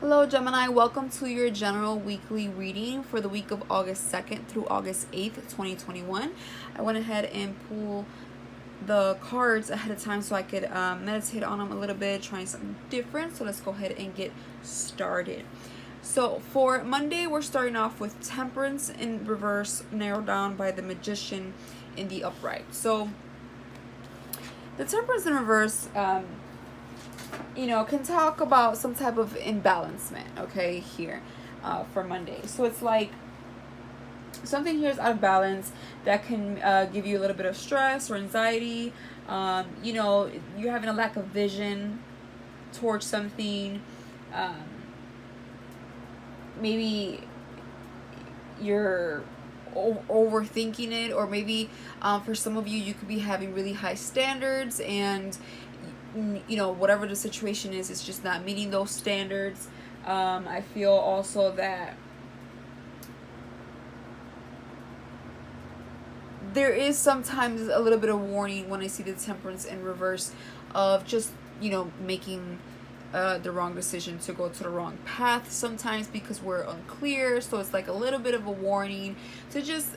Hello Gemini, welcome to your general weekly reading for the week of August 2nd through August 8th, 2021. I went ahead and pulled the cards ahead of time so I could meditate on them a little bit, trying something different. So let's go ahead and get started. So for Monday, we're starting off with Temperance in reverse, narrowed down by the Magician in the upright. So the Temperance in reverse, can talk about some type of imbalancement, okay, here for Monday. So it's like something here is out of balance that can give you a little bit of stress or anxiety. You're having a lack of vision towards something. Maybe you're overthinking it, or maybe for some of you, you could be having really high standards, and whatever the situation is, it's just not meeting those standards. I feel also that there is sometimes a little bit of warning when I see the Temperance in reverse of just making the wrong decision, to go to the wrong path sometimes because we're unclear. So it's like a little bit of a warning to just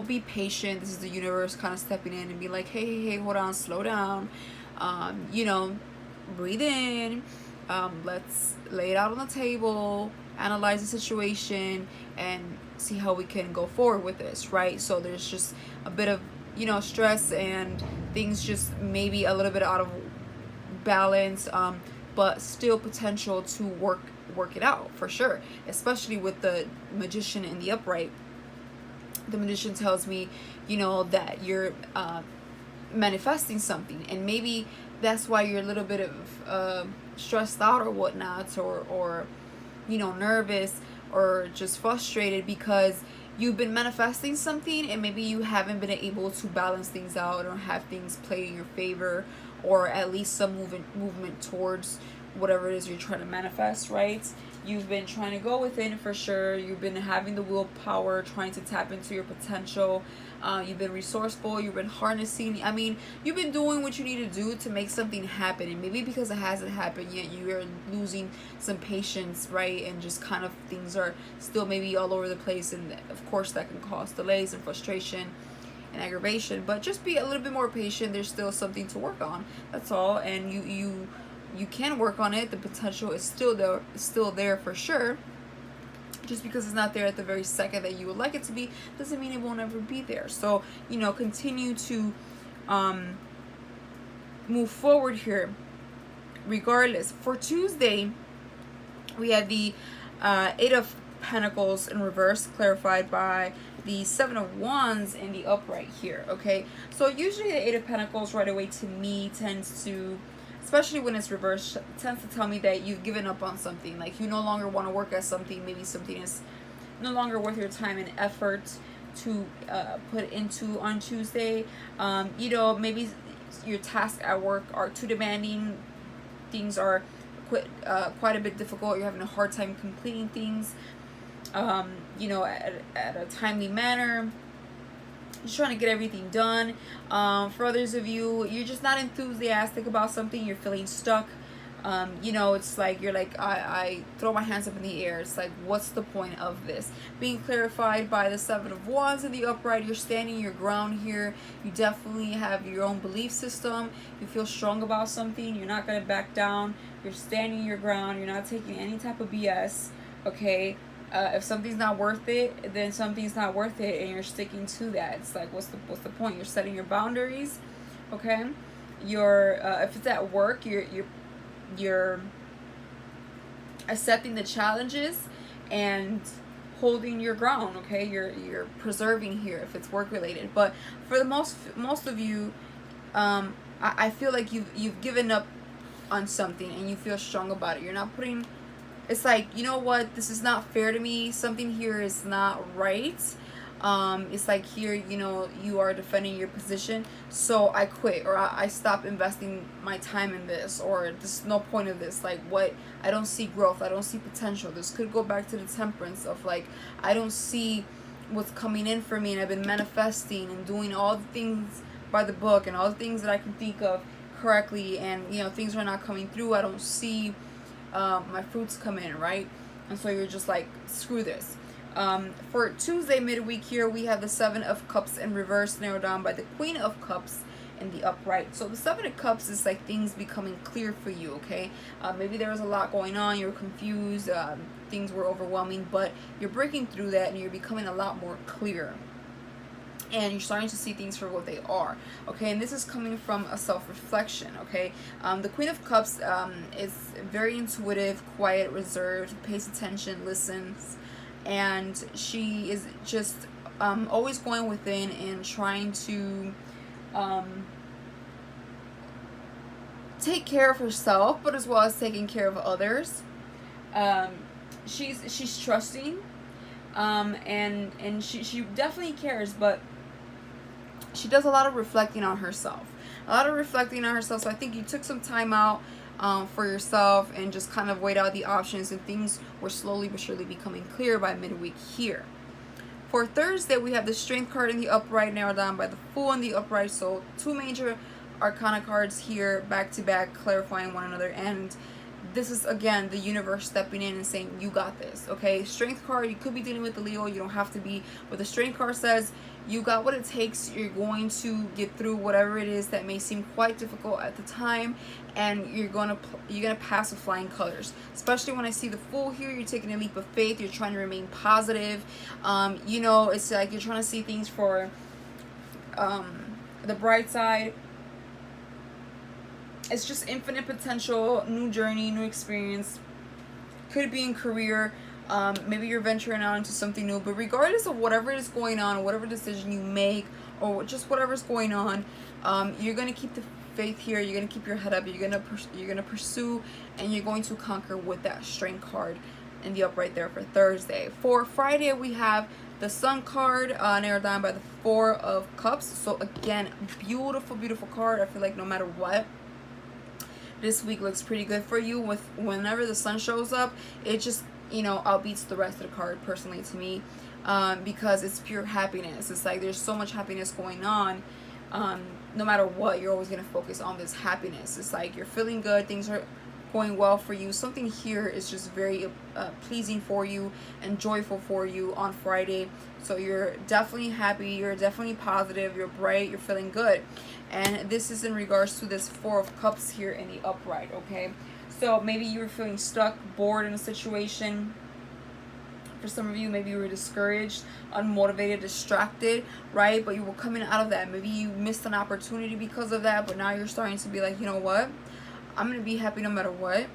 be patient. This is the universe kind of stepping in and be like, hey, hold on, slow down. Breathe in. Let's lay it out on the table, analyze the situation, and see how we can go forward with this, right? So there's just a bit of stress, and things just maybe a little bit out of balance, but still potential to work it out for sure, especially with the Magician in the upright. The Magician tells me that you're manifesting something, and maybe that's why you're a little bit of stressed out or whatnot, or nervous or just frustrated because you've been manifesting something, and maybe you haven't been able to balance things out or have things play in your favor, or at least some movement towards whatever it is you're trying to manifest, right? You've been trying to go within for sure. You've been having the willpower, trying to tap into your potential. You've been resourceful. You've been harnessing. I mean, you've been doing what you need to do to make something happen. And maybe because it hasn't happened yet, you are losing some patience, right? And just kind of things are still maybe all over the place. And of course, that can cause delays and frustration and aggravation. But just be a little bit more patient. There's still something to work on. That's all. And you can work on it. The potential is still there for sure. Just because it's not there at the very second that you would like it to be doesn't mean it won't ever be there. So continue to move forward here regardless. For Tuesday, we have the Eight of Pentacles in reverse, clarified by the Seven of Wands in the upright here, okay? So usually the Eight of Pentacles right away to me tends to, especially when it's reversed, tends to tell me that you've given up on something. Like you no longer want to work at something. Maybe something is no longer worth your time and effort to put into on Tuesday. Maybe your tasks at work are too demanding. Things are quite a bit difficult. You're having a hard time completing things, at a timely manner. Just trying to get everything done. For others of you, you're just not enthusiastic about something. You're feeling stuck. It's like you're like, I throw my hands up in the air. It's like, what's the point of this? Being clarified by the Seven of Wands in the upright. You're standing your ground here. You definitely have your own belief system. You feel strong about something. You're not going to back down. You're standing your ground. You're not taking any type of BS. Okay? If something's not worth it, then something's not worth it, and you're sticking to that. It's like, what's the point? You're setting your boundaries, okay? You're if it's at work, you're accepting the challenges and holding your ground, okay? You're preserving here if it's work related. But for the most of you, I feel like you've given up on something and you feel strong about it. You're not putting. It's like, you know what, this is not fair to me. Something here is not right. It's like here, you are defending your position. So I quit, or I stop investing my time in this, or there's no point of this. Like, what? I don't see growth. I don't see potential. This could go back to the Temperance of like, I don't see what's coming in for me. And I've been manifesting and doing all the things by the book and all the things that I can think of correctly. And, things are not coming through. I don't see my fruits come in, right? And so you're just like, screw this. For Tuesday midweek here, we have the Seven of Cups in reverse, narrowed down by the Queen of Cups in the upright. So the Seven of Cups is like things becoming clear for you, okay? Maybe there was a lot going on, you were confused, things were overwhelming, but you're breaking through that and you're becoming a lot more clear. And you're starting to see things for what they are, okay? And this is coming from a self-reflection, okay? The Queen of Cups is very intuitive, quiet, reserved, pays attention, listens, and she is just always going within and trying to take care of herself, but as well as taking care of others. She's trusting, and she definitely cares, but she does a lot of reflecting on herself. So I think you took some time out for yourself and just kind of weighed out the options, and things were slowly but surely becoming clear by midweek here. For Thursday, we have the Strength card in the upright, narrowed down by the Fool in the upright. So two major arcana cards here, back to back, clarifying one another. And this is, again, the universe stepping in and saying, you got this, okay? Strength card, you could be dealing with the Leo, you don't have to be. But the Strength card says, you got what it takes, you're going to get through whatever it is that may seem quite difficult at the time, and you're gonna pass with flying colors. Especially when I see the Fool here, you're taking a leap of faith, you're trying to remain positive. You know, it's like you're trying to see things for the bright side. It's just infinite potential, new journey, new experience. Could be in career. Maybe you're venturing out into something new. But regardless of whatever is going on, whatever decision you make, or just whatever's going on, you're gonna keep the faith here. You're gonna keep your head up. You're gonna pursue, and you're going to conquer with that Strength card in the upright there for Thursday. For Friday, we have the Sun card, narrowed down by the Four of Cups. So again, beautiful, beautiful card. I feel like no matter what, this week looks pretty good for you. With whenever the Sun shows up, it just, you know, outbeats the rest of the card, personally, to me, because it's pure happiness. It's like there's so much happiness going on. No matter what, you're always going to focus on this happiness. It's like you're feeling good, things are going well for you. Something here is just very pleasing for you and joyful for you on Friday. So you're definitely happy, you're definitely positive, you're bright, you're feeling good. And this is in regards to this Four of Cups here in the upright, okay? So maybe you were feeling stuck, bored in a situation. For some of you, maybe you were discouraged, unmotivated, distracted, right? But you were coming out of that. Maybe you missed an opportunity because of that, but now you're starting to be like, you know what? I'm going to be happy no matter what.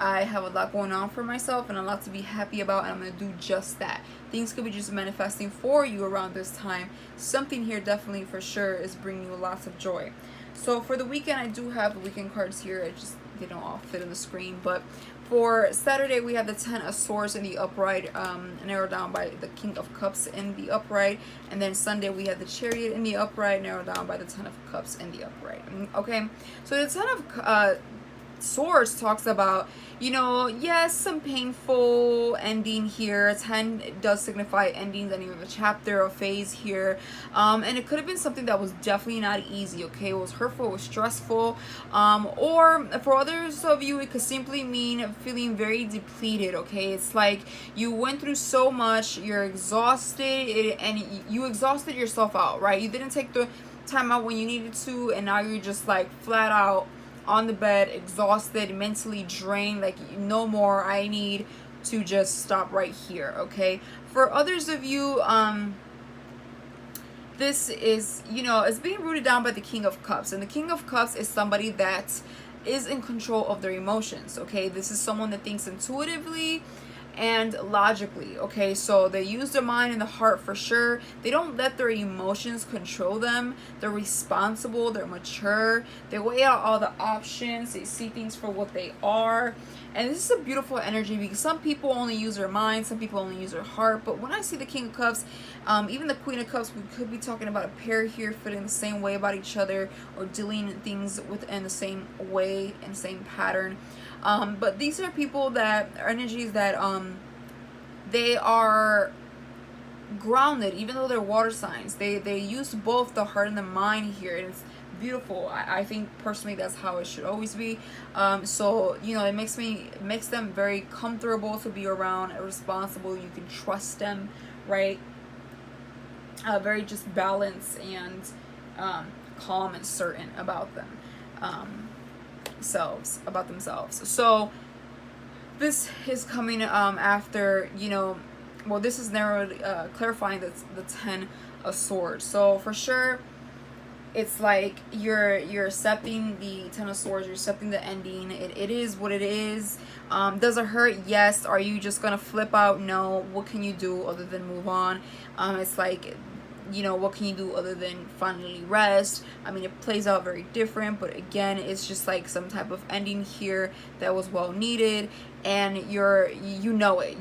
I have a lot going on for myself and a lot to be happy about, and I'm going to do just that. Things could be just manifesting for you around this time. Something here definitely for sure is bringing you lots of joy. So for the weekend, I do have the weekend cards here. They don't all fit on the screen. But for Saturday, we have the Ten of Swords in the upright, narrowed down by the King of Cups in the upright. And then Sunday, we have the Chariot in the upright, narrowed down by the Ten of Cups in the upright. Okay, so the Ten of Swords talks about, you know, yes, some painful ending here. 10 does signify endings, ending of a chapter, a phase here, and it could have been something that was definitely not easy, okay? It was hurtful, it was stressful, or for others of you, it could simply mean feeling very depleted, okay? It's like you went through so much, you're exhausted, and you exhausted yourself out, right? You didn't take the time out when you needed to, and now you're just like flat out on the bed, exhausted, mentally drained, like no more, I need to just stop right here, okay? For others of you, this is, you know, it's being rooted down by the King of Cups, and the King of Cups is somebody that is in control of their emotions, okay? This is someone that thinks intuitively and logically, okay? So they use their mind and the heart for sure. They don't let their emotions control them. They're responsible, they're mature, they weigh out all the options, they see things for what they are. And this is a beautiful energy, because some people only use their mind, some people only use their heart. But when I see the King of Cups, even the Queen of Cups, we could be talking about a pair here feeling the same way about each other, or dealing things within the same way and same pattern. But these are people that are energies that they are grounded, even though they're water signs. They use both the heart and the mind here, and it's beautiful. I think personally that's how it should always be. So it makes them very comfortable to be around, responsible. You can trust them, right? Very just balanced and calm and certain about them, about themselves. So this is coming after, well, this is narrowed, clarifying the 10 of swords. So for sure, it's like you're accepting the 10 of swords, you're accepting the ending. It is what it is. Does it hurt? Yes. Are you just gonna flip out? No. What can you do other than move on? It's like, what can you do other than finally rest? I mean, it plays out very different, but again, it's just like some type of ending here that was well needed, and you know it,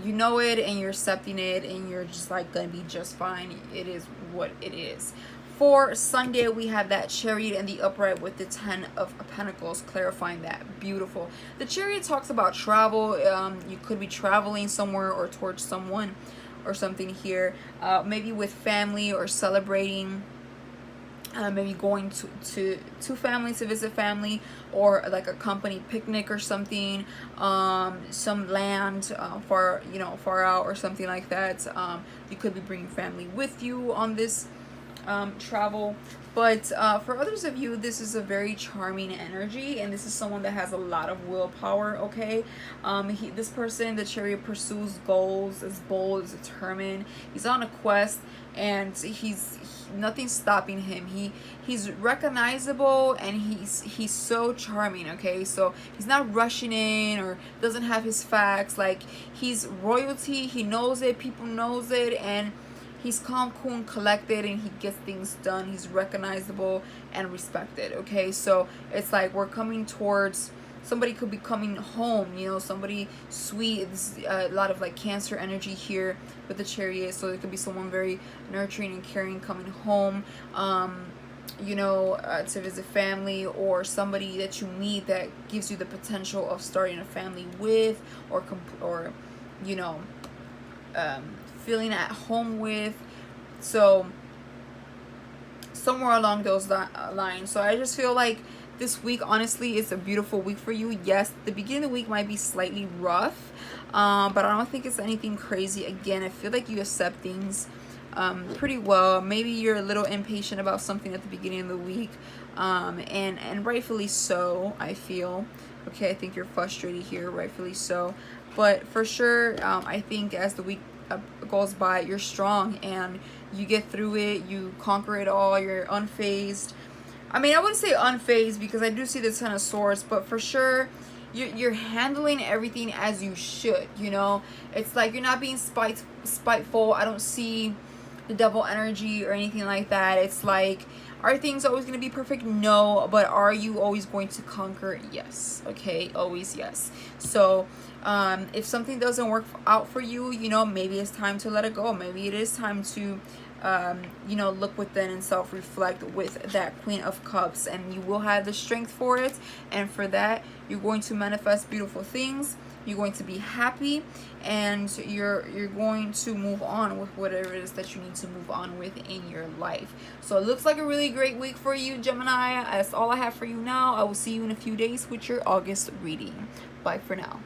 and you're accepting it, and you're just like gonna be just fine. It is what it is. For Sunday, we have that Chariot and the upright with the 10 of Pentacles, clarifying that. Beautiful. The Chariot talks about travel. You could be traveling somewhere or towards someone or something here, maybe with family or celebrating, maybe going to family to visit family, or like a company picnic or something, some land far out or something like that. You could be bringing family with you on this travel. But for others of you, this is a very charming energy, and this is someone that has a lot of willpower, okay? This person, the Chariot, pursues goals, is bold, is determined. He's on a quest, and nothing's stopping him. He's recognizable, and he's so charming, okay? So he's not rushing in or doesn't have his facts. Like, he's royalty, he knows it, people knows it, and he's calm, cool, and collected, and he gets things done. He's recognizable and respected, okay? So it's like we're coming towards, somebody could be coming home, somebody sweet. This is a lot of like Cancer energy here with the Chariot. So it could be someone very nurturing and caring coming home, to visit family, or somebody that you meet that gives you the potential of starting a family with, or feeling at home with. So somewhere along those lines. So I just feel like this week, honestly, is a beautiful week for you. Yes, the beginning of the week might be slightly rough, but I don't think it's anything crazy. Again, I feel like you accept things pretty well. Maybe you're a little impatient about something at the beginning of the week, and rightfully so, I feel. Okay, I think you're frustrated here, rightfully so. But for sure, I think as the week goes by, you're strong, and you get through it, you conquer it all, you're unfazed. I mean, I wouldn't say unfazed, because I do see the 10 of swords, but for sure you're handling everything as you should. It's like you're not being spiteful. I don't see the devil energy or anything like that. It's like, are things always going to be perfect? No. But are you always going to conquer? Yes. Okay, always yes. So if something doesn't work out for you, maybe it's time to let it go. Maybe it is time to look within and self-reflect with that Queen of Cups, and you will have the strength for it. And for that, you're going to manifest beautiful things. You're going to be happy, and you're going to move on with whatever it is that you need to move on with in your life. So it looks like a really great week for you, Gemini. That's all I have for you now. I will see you in a few days with your August reading. Bye for now.